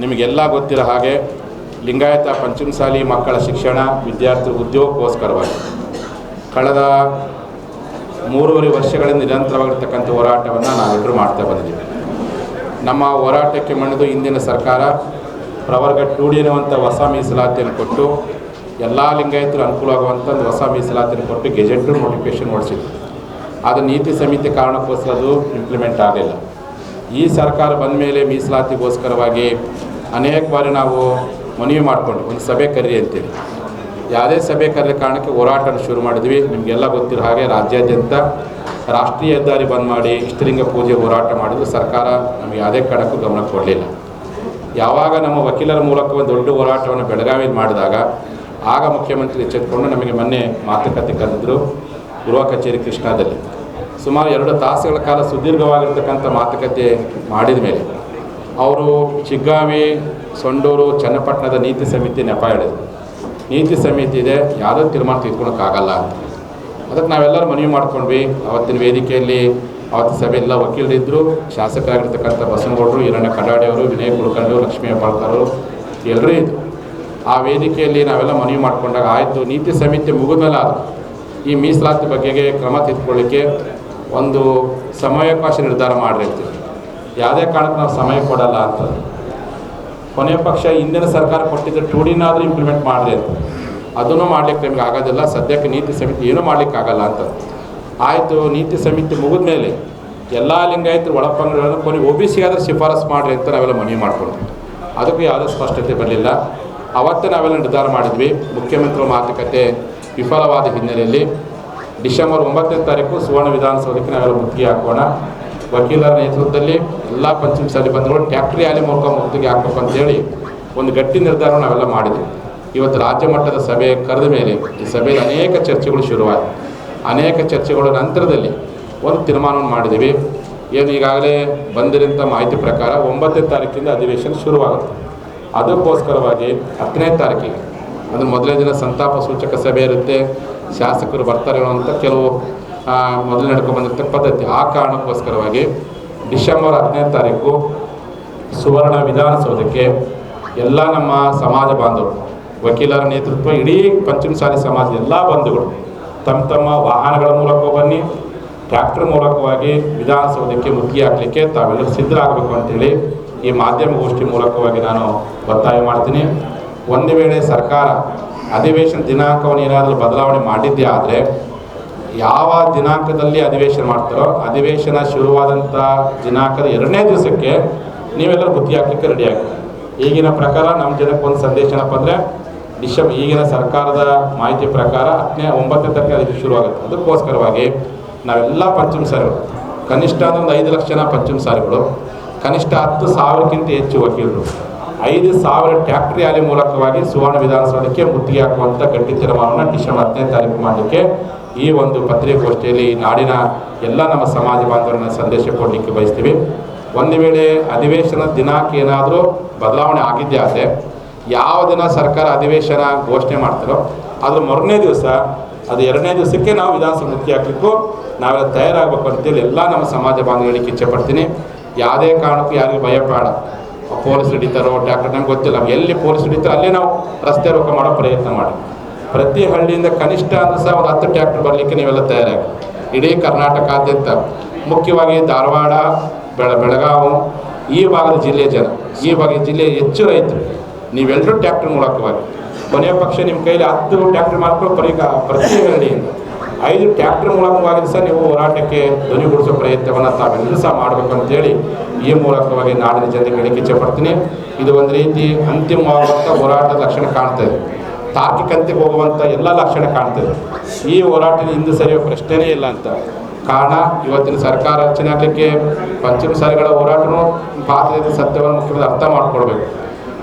ನಿಮಗೆಲ್ಲ ಗೊತ್ತಿರೋ ಹಾಗೆ ಲಿಂಗಾಯತ ಪಂಚಮಸಾಲಿ ಮಕ್ಕಳ ಶಿಕ್ಷಣ ವಿದ್ಯಾರ್ಥಿ ಉದ್ಯೋಗಕ್ಕೋಸ್ಕರವಾಗಿ ಕಳೆದ 3.5 ವರ್ಷಗಳಿಂದ ನಿರಂತರವಾಗಿರ್ತಕ್ಕಂಥ ಹೋರಾಟವನ್ನು ನಾವೆಲ್ಲರೂ ಮಾಡ್ತಾ ಬಂದಿದ್ದೀವಿ. ನಮ್ಮ ಹೋರಾಟಕ್ಕೆ ಮಣಿದು ಇಂದಿನ ಸರ್ಕಾರ ಪ್ರವರ್ಗ 2D ಅನ್ನುವಂಥ ಹೊಸ ಮೀಸಲಾತಿಯನ್ನು ಕೊಟ್ಟು ಎಲ್ಲ ಲಿಂಗಾಯತರು ಅನುಕೂಲವಾಗುವಂಥ ಒಂದು ಹೊಸ ಮೀಸಲಾತಿಯನ್ನು ಕೊಟ್ಟು ಗೆಜೆಟ್ ನೋಟಿಫಿಕೇಷನ್ ಹೊರಡಿಸಿದ್ರು. ಅದು ನೀತಿ ಸಮಿತಿ ಕಾರಣಕ್ಕೋಸ್ಕರ ಅದು ಇಂಪ್ಲಿಮೆಂಟ್ ಆಗಲಿಲ್ಲ. ಈ ಸರ್ಕಾರ ಬಂದ ಮೇಲೆ ಮೀಸಲಾತಿಗೋಸ್ಕರವಾಗಿ ಅನೇಕ ಬಾರಿ ನಾವು ಮನವಿ ಮಾಡಿಕೊಂಡು ಒಂದು ಸಭೆ ಕರೀರಿ ಅಂತೇಳಿ ಯಾವುದೇ ಸಭೆ ಕರೆದ ಕಾರಣಕ್ಕೆ ಹೋರಾಟನ ಶುರು ಮಾಡಿದ್ವಿ. ನಿಮಗೆಲ್ಲ ಗೊತ್ತಿರೋ ಹಾಗೆ ರಾಜ್ಯಾದ್ಯಂತ ರಾಷ್ಟ್ರೀಯ ಹೆದ್ದಾರಿ ಬಂದ್ ಮಾಡಿ ಇಷ್ಟಲಿಂಗ ಪೂಜೆ ಹೋರಾಟ ಮಾಡಿದ್ರು. ಸರ್ಕಾರ ನಮಗೆ ಯಾವುದೇ ಕಾರಣಕ್ಕೂ ಗಮನ ಕೊಡಲಿಲ್ಲ. ಯಾವಾಗ ನಮ್ಮ ವಕೀಲರ ಮೂಲಕ ಒಂದು ದೊಡ್ಡ ಹೋರಾಟವನ್ನು ಬೆಳಗಾವಿಯಲ್ಲಿ ಮಾಡಿದಾಗ ಆಗ ಮುಖ್ಯಮಂತ್ರಿ ಎಚ್ಚೆತ್ತುಕೊಂಡು ನಮಗೆ ಮೊನ್ನೆ ಮಾತುಕತೆ ಕರೆದಿದ್ದರು ಗೃಹ ಕಚೇರಿ ಕೃಷ್ಣಾದಲ್ಲಿ. ಸುಮಾರು 2 ತಾಸುಗಳ ಕಾಲ ಸುದೀರ್ಘವಾಗಿರ್ತಕ್ಕಂಥ ಮಾತುಕತೆ ಮಾಡಿದ ಮೇಲೆ ಅವರು ಶಿಗ್ಗಾವಿ, ಸೊಂಡೂರು, ಚನ್ನಪಟ್ಟಣದ ನೀತಿ ಸಮಿತಿ ನೆಪ ಹೇಳಿದರು. ನೀತಿ ಸಮಿತಿ ಇದೆ, ಯಾವುದೋ ತೀರ್ಮಾನ ತೆಗೆದುಕೊಳ್ಳೋಕ್ಕಾಗಲ್ಲ ಅಂತ. ಅದಕ್ಕೆ ನಾವೆಲ್ಲರೂ ಮನವಿ ಮಾಡ್ಕೊಂಡ್ವಿ. ಅವತ್ತಿನ ವೇದಿಕೆಯಲ್ಲಿ ಅವತ್ತು ಸಭೆಯೆಲ್ಲ ವಕೀಲರಿದ್ದರು, ಶಾಸಕರಾಗಿರ್ತಕ್ಕಂಥ ಬಸನಗೌಡರು, ಹಿರಣ್ಯ ಕಡಾಡಿಯವರು, ವಿನಯ್ ಕುಲಕರ್ಣಿ, ಲಕ್ಷ್ಮೀ ಹೆಬ್ಬಾಳ್ಕರ್ ಎಲ್ಲರೂ ಇದ್ದರು. ಆ ವೇದಿಕೆಯಲ್ಲಿ ನಾವೆಲ್ಲ ಮನವಿ ಮಾಡಿಕೊಂಡಾಗ ಆಯಿತು, ನೀತಿ ಸಮಿತಿ ಮುಗಿದ್ಮೇಲೆ ಅದು ಈ ಮೀಸಲಾತಿ ಬಗ್ಗೆಗೆ ಕ್ರಮ ತೆಗೆದುಕೊಳ್ಳಿಕ್ಕೆ ಒಂದು ಸಮಯಾವಕಾಶ ನಿರ್ಧಾರ ಮಾಡಿರಿ ಅಂತೀವಿ. ಯಾವುದೇ ಕಾರಣಕ್ಕೆ ನಾವು ಸಮಯ ಕೊಡಲ್ಲ ಅಂತ. ಕೊನೆಯ ಪಕ್ಷ ಹಿಂದಿನ ಸರ್ಕಾರ ಕೊಟ್ಟಿದ್ದ 2Dನಾದರೂ ಇಂಪ್ಲಿಮೆಂಟ್ ಮಾಡಿರಿ ಅಂತ. ಅದನ್ನು ಮಾಡಲಿಕ್ಕೆ ನಮಗೆ ಆಗೋದಿಲ್ಲ, ಸದ್ಯಕ್ಕೆ ನೀತಿ ಸಮಿತಿ ಏನೂ ಮಾಡಲಿಕ್ಕಾಗಲ್ಲ ಅಂತ. ಆಯಿತು, ನೀತಿ ಸಮಿತಿ ಮುಗಿದ ಮೇಲೆ ಎಲ್ಲ ಲಿಂಗಾಯತರು ಒಳಪಂಗಡಗಳನ್ನು ಕೊನೆಗೆ OBC ಆದರೂ ಶಿಫಾರಸು ಮಾಡಿರಿ ಅಂತ ನಾವೆಲ್ಲ ಮನವಿ ಮಾಡ್ಕೊಂಡ್ವಿ. ಅದಕ್ಕೂ ಯಾವುದೇ ಸ್ಪಷ್ಟತೆ ಬರಲಿಲ್ಲ. ಅವತ್ತೇ ನಾವೆಲ್ಲ ನಿರ್ಧಾರ ಮಾಡಿದ್ವಿ. ಮುಖ್ಯಮಂತ್ರಿಗಳ ಮಾತುಕತೆ ವಿಫಲವಾದ ಹಿನ್ನೆಲೆಯಲ್ಲಿ ಡಿಸೆಂಬರ್ 9ನೇ ತಾರೀಕು ಸುವರ್ಣ ವಿಧಾನಸೌಧಕ್ಕೆ ನಾವೆಲ್ಲ ಮುತ್ತಿಗೆ ಹಾಕೋಣ, ವಕೀಲರ ನೇತೃತ್ವದಲ್ಲಿ ಎಲ್ಲ ಪಂಚಮಸಾಲಿ ಬಂಧುಗಳು ಟ್ಯಾಕ್ಟ್ರಿ ಆಲಿ ಮೂಲಕ ಮುತ್ತಿಗೆ ಹಾಕಬೇಕು ಅಂತೇಳಿ ಒಂದು ಗಟ್ಟಿ ನಿರ್ಧಾರ ನಾವೆಲ್ಲ ಮಾಡಿದ್ವಿ. ಇವತ್ತು ರಾಜ್ಯ ಮಟ್ಟದ ಸಭೆ ಕರೆದ ಮೇಲೆ ಈ ಸಭೆಯಲ್ಲಿ ಅನೇಕ ಚರ್ಚೆಗಳು ಶುರುವಾದ. ಅನೇಕ ಚರ್ಚೆಗಳ ನಂತರದಲ್ಲಿ ಒಂದು ತೀರ್ಮಾನವನ್ನು ಮಾಡಿದ್ದೀವಿ. ಏನು ಈಗಾಗಲೇ ಬಂದಿರೋಂಥ ಮಾಹಿತಿ ಪ್ರಕಾರ 9ನೇ ತಾರೀಕಿಂದ ಅಧಿವೇಶನ ಶುರುವಾಗುತ್ತೆ. ಅದಕ್ಕೋಸ್ಕರವಾಗಿ 10ನೇ ತಾರೀಕಿಗೆ ಅಂದರೆ ಮೊದಲನೇ ದಿನ ಸಂತಾಪ ಸೂಚಕ ಸಭೆ ಇರುತ್ತೆ, ಶಾಸಕರು ಬರ್ತಾರೆ ಅನ್ನೋಂಥ ಕೆಲವು ಮೊದಲು ನಡ್ಕೊಂಡು ಬಂದಿರ್ತ ಪದ್ಧತಿ. ಆ ಕಾರಣಕ್ಕೋಸ್ಕರವಾಗಿ ಡಿಸೆಂಬರ್ 10ನೇ ತಾರೀಕು ಸುವರ್ಣ ವಿಧಾನಸೌಧಕ್ಕೆ ಎಲ್ಲ ನಮ್ಮ ಸಮಾಜ ಬಾಂಧವರು, ವಕೀಲರ ನೇತೃತ್ವ ಇಡೀ ಪಂಚಮಸಾಲಿ ಸಮಾಜದ ಎಲ್ಲ ಬಂಧುಗಳು ತಮ್ಮ ವಾಹನಗಳ ಮೂಲಕ ಬನ್ನಿ, ಟ್ರ್ಯಾಕ್ಟರ್ ಮೂಲಕವಾಗಿ ವಿಧಾನಸೌಧಕ್ಕೆ ಮುತ್ತಿಗೆ ಹಾಕಲಿಕ್ಕೆ ತಾವೆಲ್ಲರೂ ಸಿದ್ಧರಾಗಬೇಕು ಅಂತೇಳಿ ಈ ಮಾಧ್ಯಮಗೋಷ್ಠಿ ಮೂಲಕವಾಗಿ ನಾನು ಒತ್ತಾಯ ಮಾಡ್ತೀನಿ. ಒಂದು ವೇಳೆ ಸರ್ಕಾರ ಅಧಿವೇಶನ ದಿನಾಂಕವನ್ನು ಏನಾದರೂ ಬದಲಾವಣೆ ಮಾಡಿದ್ದೇ ಆದರೆ ಯಾವ ದಿನಾಂಕದಲ್ಲಿ ಅಧಿವೇಶನ ಮಾಡ್ತಾರೋ ಅಧಿವೇಶನ ಶುರುವಾದಂಥ ದಿನಾಂಕದ 2ನೇ ದಿವಸಕ್ಕೆ ನೀವೆಲ್ಲರೂ ಮುತ್ತಿಗೆ ಹಾಕಲಿಕ್ಕೆ ರೆಡಿಯಾಗಿ. ಈಗಿನ ಪ್ರಕಾರ ನಮ್ಮ ಜನಕ್ಕೆ ಒಂದು ಸಂದೇಶ ಏನಪ್ಪ ಅಂದರೆ ಈಗಿನ ಸರ್ಕಾರದ ಮಾಹಿತಿ ಪ್ರಕಾರ 9ನೇ ತಾರೀಕು ಅದಕ್ಕೆ ಶುರುವಾಗುತ್ತೆ. ಅದಕ್ಕೋಸ್ಕರವಾಗಿ ನಾವೆಲ್ಲ ಪಂಚಮಸಾಲಿಗಳು ಕನಿಷ್ಠ ಒಂದು 5 ಲಕ್ಷ ಜನ ಪಂಚಮಸಾಲಿಗಳು, ಕನಿಷ್ಠ 10,000ಕ್ಕಿಂತ ಹೆಚ್ಚು ವಕೀಲರು 5,000 ಟ್ಯಾಕ್ಟ್ರಿ ಆಲಿ ಮೂಲಕವಾಗಿ ಸುವರ್ಣ ವಿಧಾನಸೌಧಕ್ಕೆ ಮುತ್ತಿಗೆ ಹಾಕುವಂಥ ಗಟ್ಟಿ ತೀರ್ಮಾನವನ್ನು ಡಿಸೆಂಬರ್ 10ನೇ ತಾರೀಕು ಮಾಡಲಿಕ್ಕೆ ಈ ಒಂದು ಪತ್ರಿಕಾಗೋಷ್ಠಿಯಲ್ಲಿ ನಾಡಿನ ಎಲ್ಲ ನಮ್ಮ ಸಮಾಜ ಬಾಂಧವರನ್ನ ಸಂದೇಶ ಕೊಡಲಿಕ್ಕೆ ಬಯಸ್ತೀವಿ. ಒಂದು ವೇಳೆ ಅಧಿವೇಶನ ದಿನಾಂಕ ಏನಾದರೂ ಬದಲಾವಣೆ ಆಗಿದ್ದೇ ಆದರೆ ಯಾವ ದಿನ ಸರ್ಕಾರ ಅಧಿವೇಶನ ಘೋಷಣೆ ಮಾಡ್ತಾರೋ ಅದ್ರ ಮೊದಲನೇ ದಿವಸ ಅದು 2ನೇ ದಿವಸಕ್ಕೆ ನಾವು ವಿಧಾನಸಭೆ ಮುತ್ತಿಗೆ ಹಾಕಲಿಕ್ಕೂ ನಾವೆಲ್ಲ ತಯಾರಾಗಬೇಕು ಅಂತೇಳಿ ಎಲ್ಲ ನಮ್ಮ ಸಮಾಜ ಬಾಂಧವರಿಗೆ ಇಚ್ಛೆ ಪಡ್ತೀನಿ. ಯಾವುದೇ ಕಾರಣಕ್ಕೂ ಯಾರಿಗೂ ಭಯಬೇಡ, ಪೊಲೀಸ್ ಹಿಡಿತಾರೋ ಟ್ಯಾಕ್ಟರ್ ನಮ್ಗೆ ಗೊತ್ತಿಲ್ಲ. ಎಲ್ಲಿ ಪೊಲೀಸ್ ಹಿಡಿತಾರೋ ಅಲ್ಲೇ ನಾವು ರಸ್ತೆ ರೋಕ ಮಾಡೋ ಪ್ರಯತ್ನ ಮಾಡಿ. ಪ್ರತಿ ಹಳ್ಳಿಯಿಂದ ಕನಿಷ್ಠ ಅಂದ್ರೆ ಸಹ ಒಂದು 10 ಟ್ಯಾಕ್ಟರ್ ಬರಲಿಕ್ಕೆ ನೀವೆಲ್ಲ ತಯಾರಾಗಿ. ಇಡೀ ಕರ್ನಾಟಕಾದ್ಯಂತ ಮುಖ್ಯವಾಗಿ ಧಾರವಾಡ, ಬೆಳಗಾವಿ ಈ ಭಾಗದ ಜಿಲ್ಲೆಯ ಜನ, ಈ ಭಾಗದ ಜಿಲ್ಲೆಯ ಹೆಚ್ಚು ರೈತರು ನೀವೆಲ್ಲರೂ ಟ್ಯಾಕ್ಟರ್ ಮೂಲಕವಾಗಿ ಕೊನೆಯ ಪಕ್ಷ ನಿಮ್ಮ ಕೈಲಿ 10 ಟ್ಯಾಕ್ಟರ್ ಮಾಡ್ಕೊಂಡು ಪ್ರತಿ ಹಳ್ಳಿಯಿಂದ 5 ಟ್ಯಾಕ್ಟರ್ ಮೂಲಕವಾಗಿ ಸಹ ನೀವು ಹೋರಾಟಕ್ಕೆ ಧ್ವನಿಗೂಡಿಸೋ ಪ್ರಯತ್ನವನ್ನು ತಾವೆಲ್ಲರೂ ಸಹ ಮಾಡಬೇಕು ಅಂತೇಳಿ ಈ ಮೂಲಕವಾಗಿ ನಾಡಿನ ಜನರಿಗೆ ಹೇಳಿಕೆ ಇಚ್ಛೆ ಪಡ್ತೀನಿ. ಇದು ಒಂದು ರೀತಿ ಅಂತಿಮವಾಗುವಂಥ ಹೋರಾಟದ ಲಕ್ಷಣ ಕಾಣ್ತದೆ, ತಾರ್ಕಿಕ ಅಂತ್ಯಕ್ಕೆ ಹೋಗುವಂಥ ಎಲ್ಲ ಲಕ್ಷಣ ಕಾಣ್ತದೆ. ಈ ಹೋರಾಟದ ಹಿಂದೆ ಸರಿಯೋ ಪ್ರಶ್ನೆಯೇ ಇಲ್ಲ ಅಂತ ಕಾರಣ ಇವತ್ತಿನ ಸರ್ಕಾರ ರಚನೆ ಆಗಲಿಕ್ಕೆ ಪಂಚಮಸಾಲಿಗಳ ಹೋರಾಟನೂ ಪಾತ್ರದ ಸತ್ಯವನ್ನು ಮುಖ್ಯವಾಗಿ ಅರ್ಥ ಮಾಡ್ಕೊಳ್ಬೇಕು.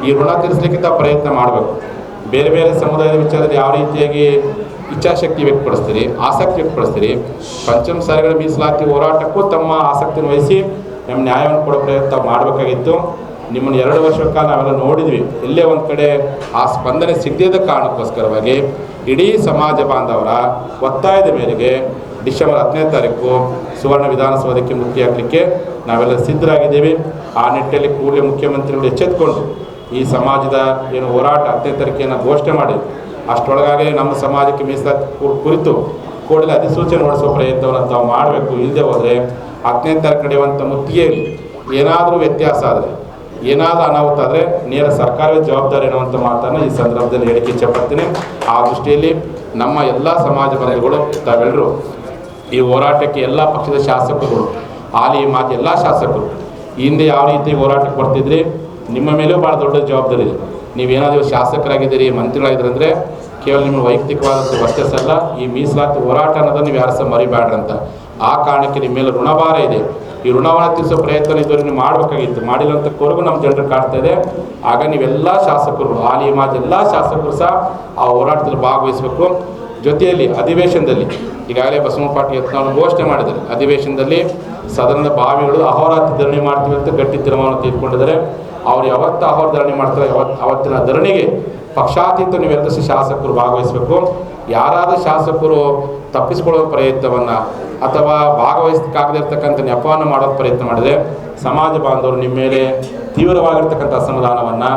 ಈ ಋಣ ತೀರಿಸಲಿಕ್ಕೆ ಪ್ರಯತ್ನ ಮಾಡಬೇಕು. ಬೇರೆ ಬೇರೆ ಸಮುದಾಯದ ವಿಚಾರದಲ್ಲಿ ಯಾವ ರೀತಿಯಾಗಿ ಇಚ್ಛಾಶಕ್ತಿ ವ್ಯಕ್ತಪಡಿಸ್ತೀರಿ, ಆಸಕ್ತಿ ವ್ಯಕ್ತಪಡಿಸ್ತೀರಿ, ಪಂಚಮಸಾಲಿಗಳ ಮೀಸಲಾತಿ ಹೋರಾಟಕ್ಕೂ ತಮ್ಮ ಆಸಕ್ತಿಯನ್ನು ವಹಿಸಿ ನಮ್ಮ ನ್ಯಾಯವನ್ನು ಕೊಡೋ ಪ್ರಯತ್ನ ಮಾಡಬೇಕಾಗಿತ್ತು. ನಿಮ್ಮನ್ನು 2 ವರ್ಷಗಳ ಕಾಲ ನಾವೆಲ್ಲ ನೋಡಿದ್ವಿ. ಎಲ್ಲೇ ಒಂದು ಕಡೆ ಆ ಸ್ಪಂದನೆ ಸಿಗದ ಕಾರಣಕ್ಕೋಸ್ಕರವಾಗಿ ಇಡೀ ಸಮಾಜ ಬಾಂಧವರ ಒತ್ತಾಯದ ಮೇರೆಗೆ ಡಿಸೆಂಬರ್ 10ನೇ ತಾರೀಕು ಸುವರ್ಣ ವಿಧಾನಸೌಧಕ್ಕೆ ಮುತ್ತಿಗೆ ಹಾಕಲಿಕ್ಕೆ ನಾವೆಲ್ಲ ಸಿದ್ಧರಾಗಿದ್ದೀವಿ. ಆ ನಿಟ್ಟಿನಲ್ಲಿ ಕೂಡಲೇ ಮುಖ್ಯಮಂತ್ರಿಗಳು ಎಚ್ಚೆತ್ತುಕೊಂಡು ಈ ಸಮಾಜದ ಏನು ಹೋರಾಟ 10ನೇ ತಾರೀಕಿನ ಘೋಷಣೆ ಮಾಡಿ ಅಷ್ಟರೊಳಗಾಗೆ ನಮ್ಮ ಸಮಾಜಕ್ಕೆ ಮೀಸಲಾತಿ ಕುರಿತು ಕೂಡಲೇ ಅಧಿಸೂಚನೆ ಹೊರಡಿಸುವ ಪ್ರಯತ್ನವನ್ನು ತಾವು ಮಾಡಬೇಕು. ಇಲ್ಲದೆ ಹೋದರೆ 10ನೇ ತಾರೀಕು ನಡೆಯುವಂಥ ಮುತ್ತಿಗೆಯಲ್ಲಿ ಏನಾದರೂ ವ್ಯತ್ಯಾಸ ಆದರೆ, ಏನಾದರೂ ಅನಾಹುತ ಆದರೆ ನೇರ ಸರ್ಕಾರವೇ ಜವಾಬ್ದಾರಿ ಅನ್ನುವಂಥ ಮಾತನ್ನು ಈ ಸಂದರ್ಭದಲ್ಲಿ ಹೇಳಿಕೆ ಇಚ್ಛೆಪಡ್ತೀನಿ. ಆ ದೃಷ್ಟಿಯಲ್ಲಿ ನಮ್ಮ ಎಲ್ಲ ಸಮಾಜ ಬಂಧುಗಳು ತಾವೆಲ್ಲರೂ ಈ ಹೋರಾಟಕ್ಕೆ ಎಲ್ಲ ಪಕ್ಷದ ಶಾಸಕರು, ಹಾಲಿ ಮಾಜಿ ಎಲ್ಲ ಶಾಸಕರು ಹಿಂದೆ ಯಾವ ರೀತಿ ಹೋರಾಟಕ್ಕೆ ಬರ್ತಿದ್ರಿ, ನಿಮ್ಮ ಮೇಲೂ ಭಾಳ ದೊಡ್ಡ ಜವಾಬ್ದಾರಿ ಇದೆ. ನೀವೇನಾದರೂ ಶಾಸಕರಾಗಿದ್ದೀರಿ, ಮಂತ್ರಿಗಳಾಗಿದ್ದೀರಿ ಅಂದರೆ ಕೇವಲ ನಿಮ್ಮ ವೈಯಕ್ತಿಕವಾದಂಥ ವರ್ಚಸ್ಸಲ್ಲ, ಈ ಮೀಸಲಾತಿ ಹೋರಾಟ ಅನ್ನೋದನ್ನು ನೀವು ಯಾರು ಸಹ ಮರಿಬೇಡ್ರಂತ. ಆ ಕಾರಣಕ್ಕೆ ನಿಮ್ಮ ಮೇಲೆ ಋಣಭಾರ ಇದೆ. ಈ ಋಣವನ್ನು ತೀರಿಸೋ ಪ್ರಯತ್ನ ಇದ್ದವರು ನೀವು ಮಾಡಬೇಕಾಗಿತ್ತು, ಮಾಡಿಲ್ಲಂತ ಕೊರಗು ನಮ್ಮ ಜನರು ಕಾಡ್ತಾ ಇದೆ. ಆಗ ನೀವೆಲ್ಲ ಶಾಸಕರು, ಹಾಲಿ ಮಾಜಿ ಎಲ್ಲ ಶಾಸಕರು ಸಹ ಆ ಹೋರಾಟದಲ್ಲಿ ಭಾಗವಹಿಸಬೇಕು. ಜೊತೆಯಲ್ಲಿ ಅಧಿವೇಶನದಲ್ಲಿ ಈಗಾಗಲೇ ಬಸವಣ್ಣ ಪಾಟೀಲ್ ಯತ್ನಾಳ್ ಘೋಷಣೆ ಮಾಡಿದ್ದಾರೆ, ಅಧಿವೇಶನದಲ್ಲಿ ಸದನದ ಬಾವಿಗಳು ಅಹೋರಾತ್ರಿ ಧರಣಿ ಮಾಡ್ತೀವಿ ಅಂತ ಗಟ್ಟಿ ತೀರ್ಮಾನ ತೆಗೆದುಕೊಂಡಿದ್ದಾರೆ. ಅವ್ರು ಯಾವತ್ತು ಅಹೋರ ಧರಣಿ ಮಾಡ್ತಾರೆ, ಅವತ್ತಿನ ಧರಣಿಗೆ ಪಕ್ಷಾತೀತ ನೀವೆಲ್ಲ ಶಾಸಕರು ಭಾಗವಹಿಸಬೇಕು. ಯಾರಾದರೂ ಶಾಸಕರು ತಪ್ಪಿಸಿಕೊಳ್ಳುವ ಪ್ರಯತ್ನವನ್ನು ಅಥವಾ ಭಾಗವಹಿಸಕ್ಕಾಗದಿರ್ತಕ್ಕಂಥ ನೆಪವನ್ನು ಮಾಡೋಕ್ಕೆ ಪ್ರಯತ್ನ ಮಾಡಿದರೆ ಸಮಾಜ ಬಾಂಧವರು ನಿಮ್ಮ ಮೇಲೆ ತೀವ್ರವಾಗಿರ್ತಕ್ಕಂಥ ಅಸಮಾಧಾನವನ್ನು,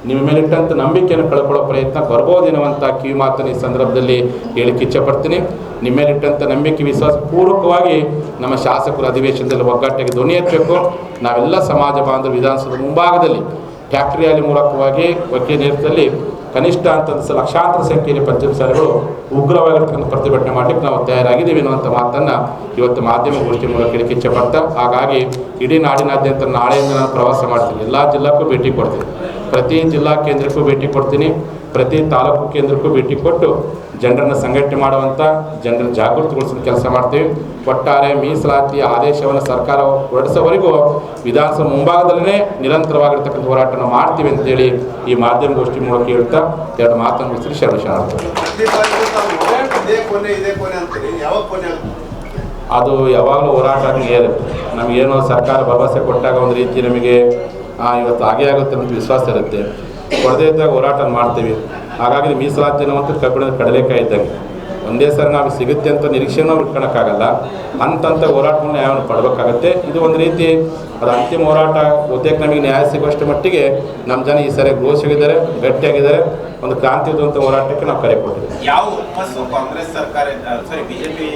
ನಿಮ್ಮ ಮೇಲಿಟ್ಟಂಥ ನಂಬಿಕೆಯನ್ನು ಕಳ್ಕೊಳ್ಳೋ ಪ್ರಯತ್ನ ಬರ್ಬೋದೇನುವಂಥ ಕಿವಿ ಮಾತನ್ನು ಈ ಸಂದರ್ಭದಲ್ಲಿ ಹೇಳಿಕ್ಕೆ ಇಚ್ಛೆಪಡ್ತೀನಿ. ನಿಮ್ಮ ಮೇಲಿಟ್ಟಂಥ ನಂಬಿಕೆ ವಿಶ್ವಾಸ ಪೂರ್ವಕವಾಗಿ ನಮ್ಮ ಶಾಸಕರು ಅಧಿವೇಶನದಲ್ಲಿ ಒಗ್ಗಟ್ಟಿಗೆ ಧ್ವನಿ ಎತ್ತಬೇಕು. ನಾವೆಲ್ಲ ಸಮಾಜ ಬಾಂಧವರು ವಿಧಾನಸೌಧದ ಮುಂಭಾಗದಲ್ಲಿ ಫ್ಯಾಕ್ಟರಿ ರ್ಯಾಲಿ ಮೂಲಕವಾಗಿ ವಕೀಲ ನೇತೃತ್ವದಲ್ಲಿ ಕನಿಷ್ಠ ಅಂತಂದ ಲಕ್ಷಾಂತರ ಸಂಖ್ಯೆಯಲ್ಲಿ ಪಂಚಮಸಾಲಿಗಳು ಉಗ್ರವಾಗಿರ್ತಕ್ಕಂಥ ಪ್ರತಿಭಟನೆ ಮಾಡಲಿಕ್ಕೆ ನಾವು ತಯಾರಾಗಿದ್ದೀವಿ ಅನ್ನುವಂಥ ಮಾತನ್ನು ಇವತ್ತು ಮಾಧ್ಯಮ ಗೋಷ್ಠಿ ಮೂಲಕ ಹೇಳಿಕ್ಕೆ ಇಚ್ಛೆಪಡ್ತಾ, ಹಾಗಾಗಿ ಇಡೀ ನಾಡಿನಾದ್ಯಂತ ನಾಳೆಯಿಂದ ನಾನು ಪ್ರವಾಸ ಮಾಡ್ತೀನಿ. ಎಲ್ಲ ಜಿಲ್ಲಾಕ್ಕೂ ಭೇಟಿ ಕೊಡ್ತೀನಿ, ಪ್ರತಿ ಜಿಲ್ಲಾ ಕೇಂದ್ರಕ್ಕೂ ಭೇಟಿ ಕೊಡ್ತೀನಿ, ಪ್ರತಿ ತಾಲೂಕು ಕೇಂದ್ರಕ್ಕೂ ಭೇಟಿ ಕೊಟ್ಟು ಜನರನ್ನು ಸಂಘಟನೆ ಮಾಡುವಂಥ, ಜನರನ್ನು ಜಾಗೃತಿಗೊಳಿಸೋ ಕೆಲಸ ಮಾಡ್ತೀವಿ. ಒಟ್ಟಾರೆ ಮೀಸಲಾತಿ ಆದೇಶವನ್ನು ಸರ್ಕಾರ ಹೊರಡಿಸೋವರೆಗೂ ವಿಧಾನಸಭೆ ಮುಂಭಾಗದಲ್ಲೇ ನಿರಂತರವಾಗಿರ್ತಕ್ಕಂಥ ಹೋರಾಟನ ಮಾಡ್ತೀವಿ ಅಂತೇಳಿ ಈ ಮಾಧ್ಯಮ ಗೋಷ್ಠಿ ಮೂಲಕ ಹೇಳ್ತಾ ಎರಡು ಮಾತನ್ನು ಮುಗಿಸಿ ಶರಣಾರ್ಥಿ. ಅದು ಯಾವಾಗಲೂ ಹೋರಾಟ ನಮಗೇನೋ ಸರ್ಕಾರ ಭರವಸೆ ಕೊಟ್ಟಾಗ ಒಂದು ರೀತಿ ನಮಗೆ ಇವತ್ತು ಹಾಗೆ ಆಗುತ್ತೆ ಅಂತ ವಿಶ್ವಾಸ ಇರುತ್ತೆ. ಕೊಡದೇ ಇದ್ದಾಗ ಹೋರಾಟ ಮಾಡ್ತೀವಿ. ಹಾಗಾಗಿ ಮೀಸಲಾತಿ ಅನ್ನುವಂಥ ಕಬ್ಬಿಣದ ಕಡಲೆಕಾಯಿ ಇದ್ದಂಗೆ ಒಂದೇ ಸರಿ ನಾವು ಸಿಗುತ್ತೆ ಅಂತ ನಿರೀಕ್ಷೆನೂ ಇಟ್ಕೊಳಕ್ಕಾಗಲ್ಲ. ಹಂತಂತ ಹೋರಾಟವನ್ನು ಯಾವ ಪಡಬೇಕಾಗತ್ತೆ. ಇದು ಒಂದು ರೀತಿ ಅದು ಅಂತಿಮ ಹೋರಾಟ. ಬಹುತೇಕ ನಮಗೆ ನ್ಯಾಯ ಸಿಗುವಷ್ಟು ಮಟ್ಟಿಗೆ ನಮ್ಮ ಜನ ಈ ಸರಿ ಘೋಷಿಸಿದ್ದಾರೆ, ಗಟ್ಟಿಯಾಗಿದ್ದಾರೆ. ಒಂದು ಕ್ರಾಂತಿಯುತ ಹೋರಾಟಕ್ಕೆ ನಾವು ಕರೆ ಕೊಟ್ಟಿದ್ದೀವಿ. ಯಾವ ಕಾಂಗ್ರೆಸ್ ಸರ್ಕಾರ ಬಿಜೆಪಿ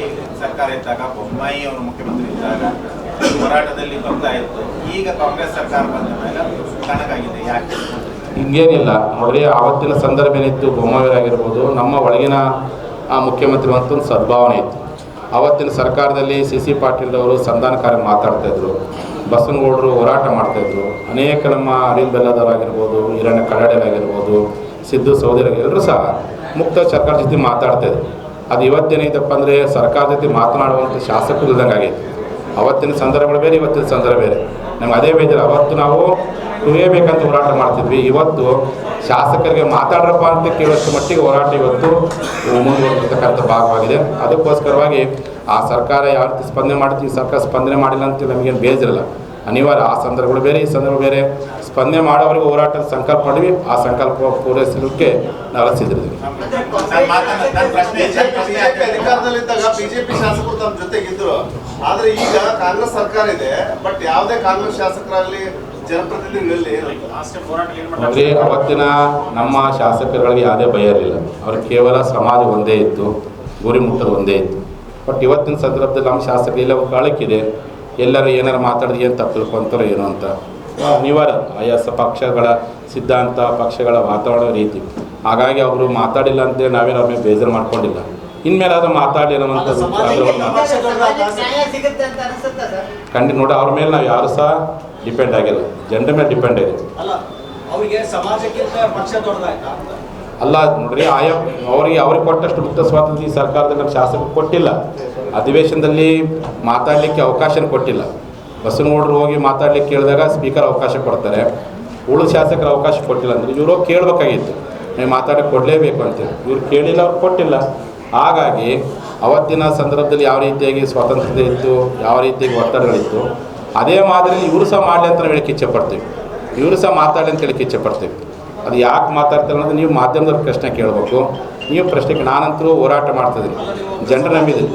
ಸರ್ಕಾರ ಇದ್ದಾಗ, ಬೊಮ್ಮಾಯಿ ಅವರು ಮುಖ್ಯಮಂತ್ರಿ ಇದ್ದಾಗ ಹೋರಾಟದಲ್ಲಿ ಬರ್ತಾ ಇತ್ತು. ಈಗ ಕಾಂಗ್ರೆಸ್ ಸರ್ಕಾರ ಬಂದ ಮೇಲೆ ತಣ್ಣಗಾಗಿದೆ. ಯಾಕೆ? ಹಿಂಗೇನಿಲ್ಲ ನೋಡ್ರಿ, ಆವತ್ತಿನ ಸಂದರ್ಭ ಏನಿತ್ತು, ಬೊಮ್ಮಾಯಿಯವರಾಗಿರ್ಬೋದು, ನಮ್ಮ ಒಳಗಿನ ಆ ಮುಖ್ಯಮಂತ್ರಿ ಅಂತ ಒಂದು ಸದ್ಭಾವನೆ ಇತ್ತು. ಆವತ್ತಿನ ಸರ್ಕಾರದಲ್ಲಿ ಸಿ ಪಾಟೀಲ್ ಅವರು ಸಂಧಾನ ಕಾರ್ಯ ಮಾತಾಡ್ತಾಯಿದ್ರು, ಬಸವನಗೌಡರು ಹೋರಾಟ ಮಾಡ್ತಾಯಿದ್ರು. ಅನೇಕ ನಮ್ಮ ಅನಿಲ್ ಬೆಲ್ಲದವರಾಗಿರ್ಬೋದು, ಹಿರಣ್ಯ ಕಡಾಡಿಯರಾಗಿರ್ಬೋದು, ಸಿದ್ದು ಸೌದಿರಾಗಿ ಎಲ್ಲರೂ ಸಹ ಮುಕ್ತ ಸರ್ಕಾರ ಜೊತೆ ಮಾತಾಡ್ತಾಯಿದ್ರು. ಅದು ಇವತ್ತೇನೈತಪ್ಪ ಅಂದರೆ ಸರ್ಕಾರ ಜೊತೆ ಮಾತನಾಡುವಂಥ ಶಾಸಕರು ಇಲ್ದಂಗೆ ಆಗೈತೆ. ಅವತ್ತಿನ ಸಂದರ್ಭಗಳು ಬೇರೆ, ಇವತ್ತಿನ ಸಂದರ್ಭ ಬೇರೆ. ನಮ್ಗೆ ಅದೇ ಬೇಜಾರು. ಅವತ್ತು ನಾವು ತುಳಿಯಬೇಕಂತ ಹೋರಾಟ ಮಾಡ್ತಿದ್ವಿ. ಇವತ್ತು ಶಾಸಕರಿಗೆ ಮಾತಾಡ್ರಪ್ಪ ಅಂತ ಕೇಳೋಷ್ಟು ಮಟ್ಟಿಗೆ ಹೋರಾಟ ಇವತ್ತು ಮುಂದುವರೆದಿರ್ತಕ್ಕಂಥ ಭಾಗವಾಗಿದೆ. ಅದಕ್ಕೋಸ್ಕರವಾಗಿ ಆ ಸರ್ಕಾರ ಯಾವ ರೀತಿ ಸ್ಪಂದನೆ ಮಾಡ್ತೀವಿ, ಸರ್ಕಾರ ಸ್ಪಂದನೆ ಮಾಡಿಲ್ಲ ಅಂತ ನಮಗೇನು ಬೇಜಾರಿಲ್ಲ. ಅನಿವಾರ್ಯ. ಆ ಸಂದರ್ಭಗಳು ಬೇರೆ, ಈ ಸಂದರ್ಭ ಬೇರೆ. ಸ್ಪಂದನೆ ಮಾಡೋವರೆಗೂ ಹೋರಾಟದ ಸಂಕಲ್ಪ ಮಾಡಿದ್ವಿ. ಆ ಸಂಕಲ್ಪ ಪೂರೈಸಲಿಕ್ಕೆ ನಾವು ಸಿದ್ಧರಿದ್ದೀವಿ. ಅಧಿಕಾರದಲ್ಲಿದ್ದಾಗ ಬಿಜೆಪಿ ಶಾಸಕರು ತಮ್ಮ ಜೊತೆಗಿದ್ರು, ಆದ್ರೆ ಈಗ ಕಾಂಗ್ರೆಸ್ ಸರ್ಕಾರ ಇದೆ. ಬಟ್ ಯಾವುದೇ ಕಾಂಗ್ರೆಸ್ ಶಾಸಕರಲ್ಲಿ ಜನಪ್ರತಿನಿಧಿಗಳಲ್ಲಿ ನೋಡ್ರಿ, ಅವತ್ತಿನ ನಮ್ಮ ಶಾಸಕರುಗಳಿಗೆ ಯಾವುದೇ ಭಯ ಇರಲಿಲ್ಲ. ಅವ್ರಿಗೆ ಕೇವಲ ಸಮಾಜ ಒಂದೇ ಇತ್ತು, ಗುರಿ ಮುಟ್ಟೋದು ಒಂದೇ ಇತ್ತು. ಬಟ್ ಇವತ್ತಿನ ಸಂದರ್ಭದಲ್ಲಿ ನಮ್ಮ ಶಾಸಕರು ಒಂದು ಕಾಳಕ್ಕಿದೆ, ಎಲ್ಲರೂ ಏನಾರು ಮಾತಾಡಿದ್ರೆ ಏನು ತಪ್ಪು ತಿಳ್ಕೊಂತಾರೋ ಏನೋ ಅಂತ ಅನಿವಾರ್ಯ. ಆಯಾ ಪಕ್ಷಗಳ ಸಿದ್ಧಾಂತ, ಪಕ್ಷಗಳ ವಾತಾವರಣ ರೀತಿ. ಹಾಗಾಗಿ ಅವರು ಮಾತಾಡಿಲ್ಲ ಅಂತೇಳಿ ನಾವೇನು ಅವ್ರ ಮೇಲೆ ಬೇಜಾರು ಮಾಡ್ಕೊಂಡಿಲ್ಲ. ಇನ್ಮೇಲೆ ಅದು ಮಾತಾಡಲಿ ಅನ್ನೋವಂಥದ್ದು ಖಂಡಿತ. ನೋಡಿ, ಅವ್ರ ಮೇಲೆ ನಾವು ಯಾರು ಸಹ ಡಿಪೆಂಡ್ ಆಗಿಲ್ಲ, ಜನರ ಮೇಲೆ ಡಿಪೆಂಡ್ ಇದೆ. ಅಲ್ಲ ನೋಡ್ರಿ, ಅವ್ರಿಗೆ ಕೊಟ್ಟಷ್ಟು ಮುಕ್ತ ಸ್ವಾತಂತ್ರ್ಯ ಈ ಸರ್ಕಾರದಲ್ಲಿ ನಮ್ಮ ಶಾಸಕರು ಕೊಟ್ಟಿಲ್ಲ. ಅಧಿವೇಶನದಲ್ಲಿ ಮಾತಾಡಲಿಕ್ಕೆ ಅವಕಾಶನ ಕೊಟ್ಟಿಲ್ಲ. ಬಸವನಗೌಡರು ಹೋಗಿ ಮಾತಾಡ್ಲಿಕ್ಕೆ ಕೇಳಿದಾಗ ಸ್ಪೀಕರ್ ಅವಕಾಶ ಕೊಡ್ತಾರೆ, ಉಳಿದ ಶಾಸಕರು ಅವಕಾಶ ಕೊಟ್ಟಿಲ್ಲ. ಅಂದರೆ ಇವರು ಕೇಳಬೇಕಾಗಿತ್ತು, ನೀವು ಮಾತಾಡೋಕ್ಕೆ ಕೊಡಲೇಬೇಕು ಅಂತೇಳಿ. ಇವ್ರು ಕೇಳಿಲ್ಲ, ಅವ್ರು ಕೊಟ್ಟಿಲ್ಲ. ಹಾಗಾಗಿ ಅವತ್ತಿನ ಸಂದರ್ಭದಲ್ಲಿ ಯಾವ ರೀತಿಯಾಗಿ ಸ್ವಾತಂತ್ರ್ಯ ಇತ್ತು, ಯಾವ ರೀತಿಯಾಗಿ ಒತ್ತಡಗಳಿತ್ತು, ಅದೇ ಮಾದರಿಯಲ್ಲಿ ಇವರು ಸಹ ಮಾಡಲಿ ಅಂತ ನಾವು ಹೇಳಿಕ್ಕೆ ಇಚ್ಛೆಪಡ್ತೀವಿ. ಇವರು ಸಹ ಮಾತಾಡಲಿ ಅಂತ ಹೇಳಿಕ್ಕೆ ಇಚ್ಛೆಪಡ್ತೀವಿ. ಅದು ಯಾಕೆ ಮಾತಾಡ್ತಾರೆ ಅನ್ನೋದು ನೀವು ಮಾಧ್ಯಮದವ್ರ ಪ್ರಶ್ನೆ ಕೇಳಬೇಕು. ನೀವು ಪ್ರಶ್ನೆಗೆ ನಾನಂತರೂ ಹೋರಾಟ ಮಾಡ್ತಿದ್ದೀನಿ, ಜನರು ನಂಬಿದ್ದೀನಿ.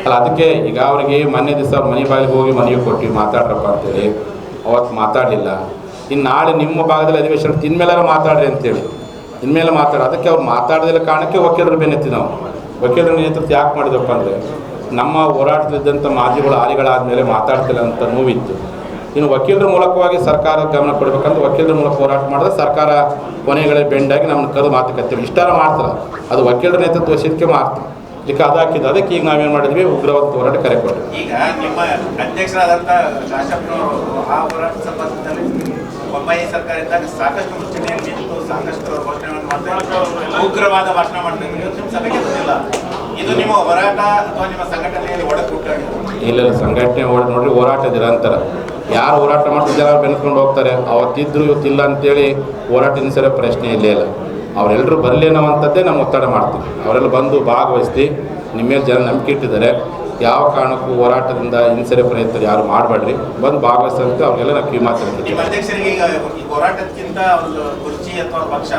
ಅಲ್ಲ, ಅದಕ್ಕೆ ಈಗ ಅವರಿಗೆ ಮೊನ್ನೆ ದಿವಸ ಅವ್ರ ಮನೆ ಬಾಗಿಲಿಗೆ ಹೋಗಿ ಮನೆಗೆ ಕೊಟ್ಟು ಮಾತಾಡ್ರಪ್ಪ ಅಂತೇಳಿ ಅವತ್ತು ಮಾತಾಡಲಿಲ್ಲ. ಇನ್ನು ನಾಳೆ ನಿಮ್ಮ ಭಾಗದಲ್ಲಿ ಅಧಿವೇಶನ ಇನ್ಮೇಲೆ ಮಾತಾಡ್ರಿ ಅಂತೇಳಿ ಇನ್ಮೇಲೆ ಅದಕ್ಕೆ ಅವ್ರು ಮಾತಾಡೋದಿಲ್ಲ ಕಾರಣಕ್ಕೆ ವಕೀಲರು ಬೆನ್ನತ್ತಿ ನಾವು ವಕೀಲರ ನೇತೃತ್ವ ಯಾಕೆ ಮಾಡಿದಪ್ಪ ಅಂದರೆ ನಮ್ಮ ಹೋರಾಟದಲ್ಲಿದ್ದಂಥ ಮಾಜಿಗಳು ಆದಿಗಳಾದ ಮೇಲೆ ಮಾತಾಡ್ತಿಲ್ಲ ಅಂತ ನೋವಿತ್ತು. ಇನ್ನು ವಕೀಲರ ಮೂಲಕವಾಗಿ ಸರ್ಕಾರ ಗಮನ ಕೊಡಬೇಕಂತ ವಕೀಲರ ಮೂಲಕ ಹೋರಾಟ ಮಾಡಿದ್ರೆ ಸರ್ಕಾರ ಕೊನೆಗಳೇ ಬೆಂಡಾಗಿ ನಮ್ಮನ್ನು ಕರೆದು ಮಾತುಕತೆ ಇಷ್ಟಾರ ಮಾಡ್ತಾರೆ. ಅದು ವಕೀಲರ ನೇತೃತ್ವ ವಶಕ್ಕೆ ಮಾಡ್ತಾರೆ. ಇದಕ್ಕೆ ಅದಾಕಿದ್ದು ಅದಕ್ಕೆ ಈಗ ನಾವೇನು ಮಾಡಿದ್ವಿ, ಉಗ್ರವಾದ ಹೋರಾಟ ಕರೆ ಕೊಟ್ಟರು. ಈಗ ನಿಮ್ಮ ಅಧ್ಯಕ್ಷರಾದಂಥ ಶಾಸಕರು ಆ ಹೋರಾಟ ಸಂಬಂಧದಲ್ಲಿ ಬೊಮ್ಮಾಯಿ ಸರ್ಕಾರ ಇದ್ದಾಗ ಸಾಕಷ್ಟು ಮುಚ್ಚಣೆಯಲ್ಲಿ ನಿಂತು ಸಾಕಷ್ಟು ಘೋಷಣೆಗಳನ್ನು ಮಾಡ್ತಾರೆ, ಉಗ್ರವಾದ ಭಾಷಣ ಮಾಡ್ತಾರೆ. ನಿಮ್ಮ ಸಭೆಗೆ ಬಂದಿಲ್ಲ. ಇದು ನಿಮ್ಮ ಹೋರಾಟ ಅಥವಾ ನಿಮ್ಮ ಸಂಘಟನೆಯಲ್ಲಿ ಒಡಕೂಟಾಗಿದೆ? ಇಲ್ಲ, ಸಂಘಟನೆ ನೋಡ್ರಿ, ಹೋರಾಟ ನಿರಂತರ. ಯಾರು ಹೋರಾಟ ಮಾಡ್ತಿದ್ದ ಜನ ಬೆಳೆಸ್ಕೊಂಡು ಹೋಗ್ತಾರೆ. ಅವತ್ತಿದ್ರು ಇವತ್ತಿಲ್ಲ ಅಂತೇಳಿ ಹೋರಾಟ ಸರಿ ಪ್ರಶ್ನೆ ಇಲ್ಲೇ ಇಲ್ಲ. ಅವರೆಲ್ಲರೂ ಬರಲಿ ಅನ್ನೋವಂಥದ್ದೇ ನಾವು ಒತ್ತಡ ಮಾಡ್ತೀವಿ. ಅವರೆಲ್ಲ ಬಂದು ಭಾಗವಹಿಸಿ ನಿಮ್ಮ ಮೇಲೆ ಜನ ನಂಬಿಕೆ ಇಟ್ಟಿದ್ದಾರೆ. ಯಾವ ಕಾರಣಕ್ಕೂ ಹೋರಾಟದಿಂದ ಹಿಂಸೆ ಪ್ರಯತ್ನ ಯಾರು ಮಾಡಬೇಡ್ರಿ, ಬಂದು ಭಾಗವಹಿಸಂತ ಅವ್ರಿಗೆಲ್ಲ ನಾವು ಕಿವಿ ಮಾತಾಡ್ತೀವಿ. ನಿಮ್ಮ ಅಧ್ಯಕ್ಷರಿಗೆ ಈಗ ಈ ಹೋರಾಟಕ್ಕಿಂತ ಒಂದು ಕುರ್ಚಿ ಅಥವಾ ಪಕ್ಷ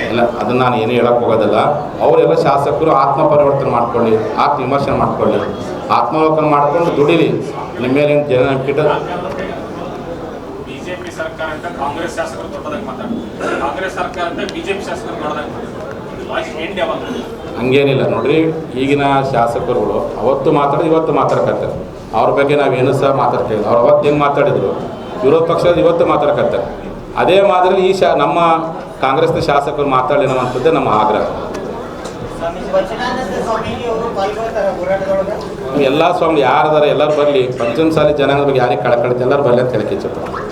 ಇಲ್ಲ, ಅದನ್ನು ನಾನು ಏನು ಹೇಳಕ್ಕೆ ಹೋಗೋದಿಲ್ಲ. ಅವರೆಲ್ಲ ಶಾಸಕರು ಆತ್ಮ ಪರಿವರ್ತನೆ ಮಾಡ್ಕೊಳ್ಳಿ, ಆತ್ಮ ವಿಮರ್ಶನೆ ಮಾಡ್ಕೊಳ್ಳಿ, ಆತ್ಮಾವಲೋಕನ ಮಾಡ್ಕೊಂಡು ದುಡಿಲಿ. ನಿಮ್ಮ ಮೇಲೆ ಜನ ನಂಬಿಕೆ ಬಿಜೆಪಿ ಸರ್ಕಾರ ಅಂತ ಕಾಂಗ್ರೆಸ್ ಶಾಸಕರು ದೊಡ್ಡದಾಗಿ ಮಾತಾಡ್ತಾರೆ, ಕಾಂಗ್ರೆಸ್ ಸರ್ಕಾರ ಅಂತ ಬಿಜೆಪಿ ಶಾಸಕರು ದೊಡ್ಡದಾಗಿ ಮಾತಾಡ್ತಾರೆ. ಹಂಗೇನಿಲ್ಲ ನೋಡ್ರಿ, ಈಗಿನ ಶಾಸಕರುಗಳು ಅವತ್ತು ಮಾತಾಡಿದ್ರೆ ಇವತ್ತು ಮಾತಾಡ್ಕತ್ತಾರೆ. ಅವ್ರ ಬಗ್ಗೆ ನಾವೇನು ಸಹ ಮಾತಾಡ್ತೀವಿ. ಅವ್ರು ಅವತ್ತು ಹೆಂಗೆ ಮಾತಾಡಿದ್ರು, ವಿರೋಧ ಪಕ್ಷದ ಇವತ್ತು ಮಾತಾಡ್ಕತ್ತಾರೆ. ಅದೇ ಮಾದರಿ ಈ ನಮ್ಮ ಕಾಂಗ್ರೆಸ್ನ ಶಾಸಕರು ಮಾತಾಡಲಿರುವಂಥದ್ದೇ ನಮ್ಮ ಆಗ್ರಹ. ಎಲ್ಲ ಸ್ವಾಮಿ ಯಾರದಾರ ಎಲ್ಲರೂ ಬರಲಿ, ಪಂಚಮಸಾಲಿ ಜನಾಂಗದ ಬಗ್ಗೆ ಯಾರಿಗೆ ಕಳಕಳಿತೆ ಎಲ್ಲರೂ ಬರಲಿ ಅಂತ ಹೇಳಕ್ಕೆ ಇಚ್ಛಪಡ್ತೀವಿ.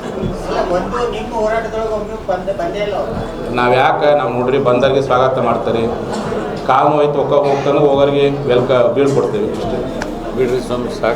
ನಾವು ಯಾಕೆ ನಾವು ನೋಡ್ರಿ ಬಂದವರಿಗೆ ಸ್ವಾಗತ ಮಾಡ್ತಾರೆ, ಕಾಲು ನೋಯ್ತು ಹೋಗ್ತಾನೆ ಹೋಗೋರಿಗೆ ಬೀಳ್ಕೊಡ್ತೀವಿ. ಇಷ್ಟೇ ಬಿಡ್ರಿ ಸ್ವಾಮಿ ಸಾಕು.